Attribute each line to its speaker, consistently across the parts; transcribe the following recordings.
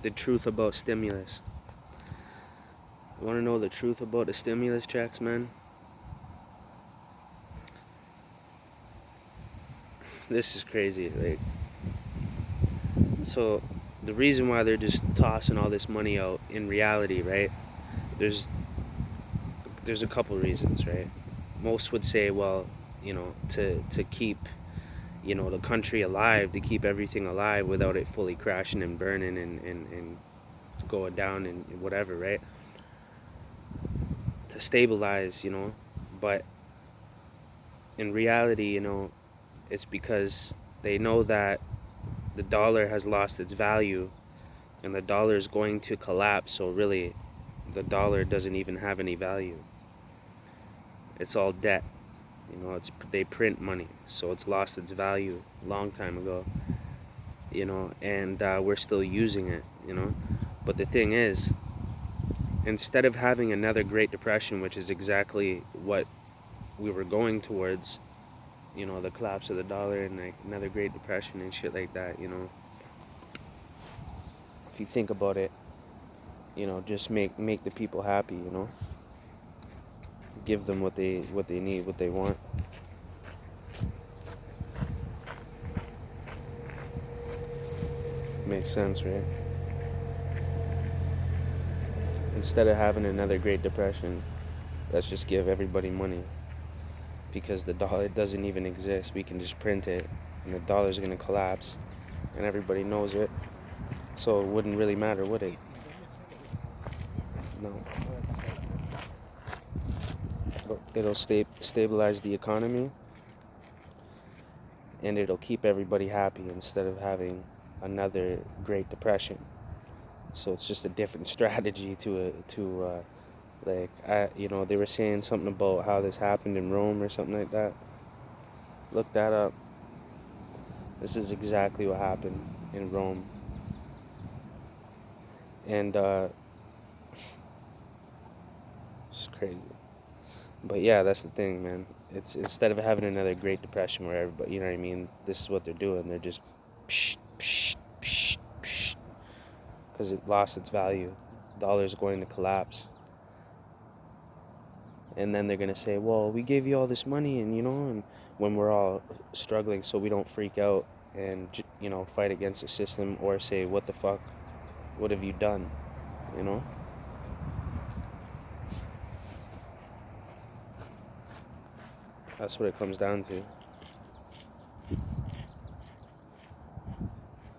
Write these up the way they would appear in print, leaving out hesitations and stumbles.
Speaker 1: the truth about stimulus. You want to know the truth about the stimulus checks, man? This is crazy. Like, so the reason why they're just tossing all this money out in reality, right? There's there's a couple reasons, right? Most would say, well, to keep, the country alive, to keep everything alive without it fully crashing and burning and going down and whatever, right? To stabilize, but in reality, it's because they know that the dollar has lost its value and the dollar is going to collapse. So really, the dollar doesn't even have any value. It's all debt. They print money, so it's lost its value a long time ago. And we're still using it. But the thing is, instead of having another Great Depression, which is exactly what we were going towards, the collapse of the dollar and like another Great Depression and shit like that, if you think about it, just make the people happy, give them what they need, what they want. Makes sense, right? Instead of having another Great Depression, let's just give everybody money, because the dollar doesn't even exist. We can just print it and the dollar's gonna collapse and everybody knows it, so it wouldn't really matter, would it? No. But it'll stabilize the economy and it'll keep everybody happy instead of having another Great Depression. So it's just a different strategy they were saying something about how this happened in Rome or something like that. Look that up. This is exactly what happened in Rome. And it's crazy. But yeah, that's the thing, man. It's instead of having another Great Depression where everybody, you know what I mean, this is what they're doing. They're just psh, psh, psh, psh, because it lost its value. Dollar's going to collapse. And then they're going to say, well, we gave you all this money, and when we're all struggling, so we don't freak out and, fight against the system or say, what the fuck, what have you done, That's what it comes down to.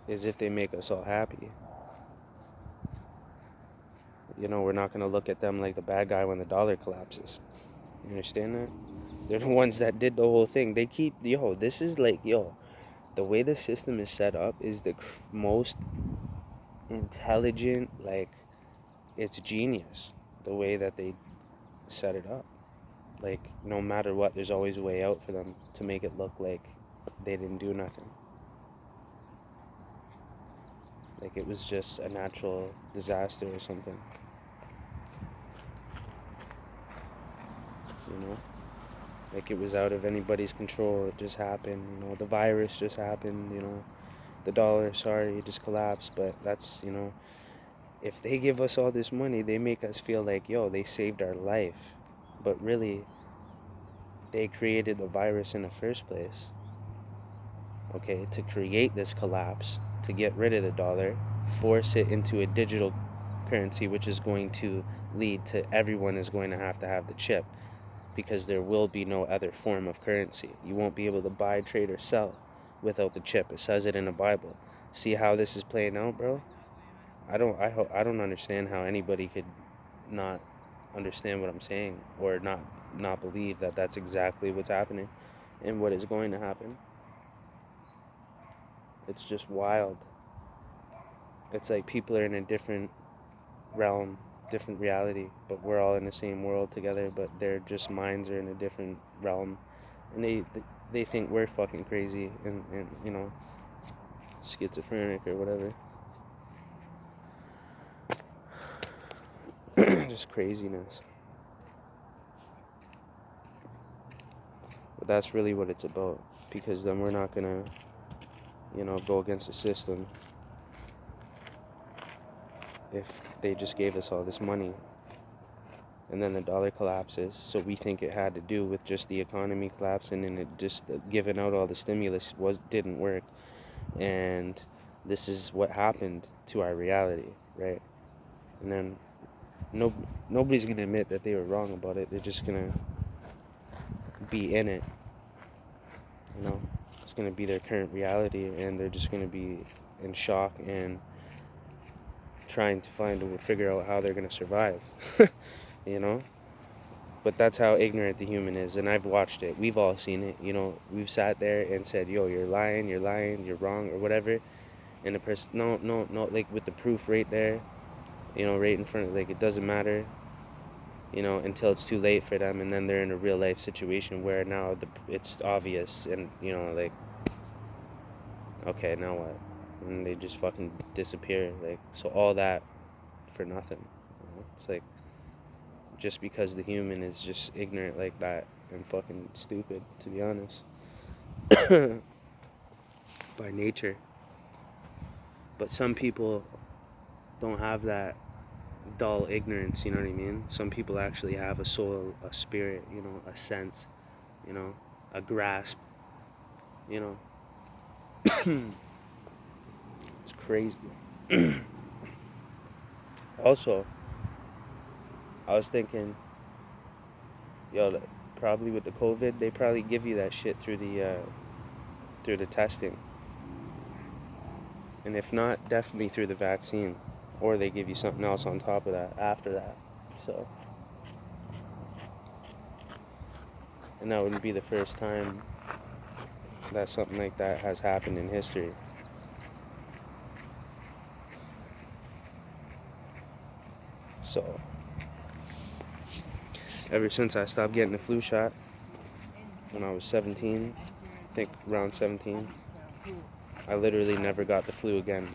Speaker 1: Is if they make us all happy. We're not going to look at them like the bad guy when the dollar collapses. You understand that? They're the ones that did the whole thing. They keep, this is like, the way the system is set up is the most intelligent, like, it's genius, the way that they set it up. Like, no matter what, there's always a way out for them to make it look like they didn't do nothing. Like it was just a natural disaster or something. Like it was out of anybody's control. It just happened. The virus just happened. The dollar, it just collapsed. But that's, if they give us all this money, they make us feel like, they saved our life. But really, they created the virus in the first place. Okay, to create this collapse, to get rid of the dollar, force it into a digital currency, which is going to lead to everyone is going to have the chip, because there will be no other form of currency. You won't be able to buy, trade, or sell without the chip. It says it in the Bible. See how this is playing out, bro? I don't understand how anybody could not understand what I'm saying, or not believe that that's exactly what's happening and what is going to happen. It's just wild. It's like people are in a different realm, different reality, but we're all in the same world together, but their just minds are in a different realm, and they think we're fucking crazy and schizophrenic or whatever. Just craziness. But that's really what it's about, because then we're not gonna go against the system. if they just gave us all this money and then the dollar collapses? So we think it had to do with just the economy collapsing, and it just giving out all the stimulus didn't work, and this is what happened to our reality, right? And then nobody's gonna admit that they were wrong about it. They're just gonna be in it, you know. It's gonna be their current reality, and they're just gonna be in shock and trying to figure out how they're gonna survive. You know. But that's how ignorant the human is, and I've watched it. We've all seen it. You know, we've sat there and said, "Yo, you're lying, you're wrong," or whatever. And the person, no, like with the proof right there, you know, right in front of, like, it doesn't matter, you know, until it's too late for them, and then they're in a real life situation where now it's obvious, and, you know, like, okay, now what? And they just fucking disappear. Like, so all that for nothing. You know? It's like, just because the human is just ignorant like that and fucking stupid, to be honest. By nature. But some people don't have that dull ignorance, you know what I mean? Some people actually have a soul, a spirit, you know, a sense, you know, a grasp, you know. It's crazy. Also, I was thinking, yo, probably with the COVID, they probably give you that shit through the testing. And if not, definitely through the vaccine. Or they give you something else on top of that, after that. So, and that wouldn't be the first time that something like that has happened in history. So, ever since I stopped getting the flu shot, when I was 17, I think around 17, I literally never got the flu again.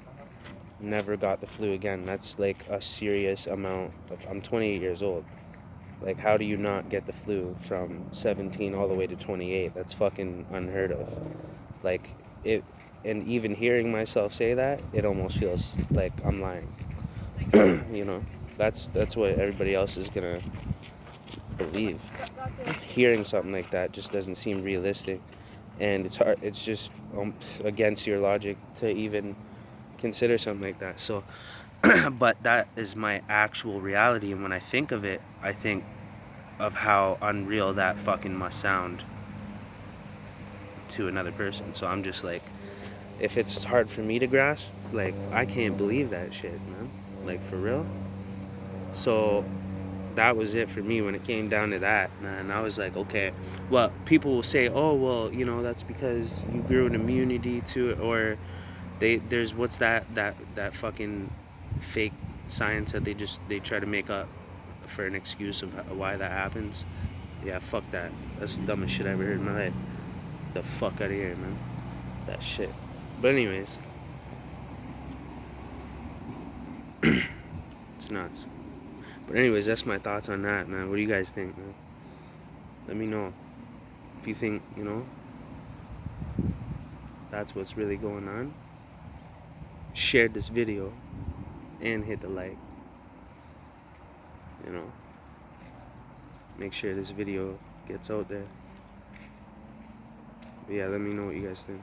Speaker 1: Never got the flu again. That's like a serious amount I'm 28 years old. Like, how do you not get the flu from 17 all the way to 28? That's fucking unheard of. Like, it, and even hearing myself say that, it almost feels like I'm lying. You know, that's what everybody else is gonna believe. Hearing something like that just doesn't seem realistic, and it's hard. It's just against your logic to even consider something like that. So, but that is my actual reality, and when I think of it, I think of how unreal that fucking must sound to another person. So I'm just like, if it's hard for me to grasp, like, I can't believe that shit, man. Like, for real. So that was it for me when it came down to that, man. I was like, okay, well, people will say, oh, well, you know, that's because you grew an immunity to it, or there's what's that fucking fake science that they try to make up for an excuse of why that happens. Yeah, fuck that. That's the dumbest shit I ever heard in my life. The fuck out of here, man. That shit. But anyways, it's nuts. But anyways, that's my thoughts on that, man. What do you guys think, man? Let me know if you think, you know, that's what's really going on. Share this video and hit the like. You know, make sure this video gets out there. But yeah, let me know what you guys think.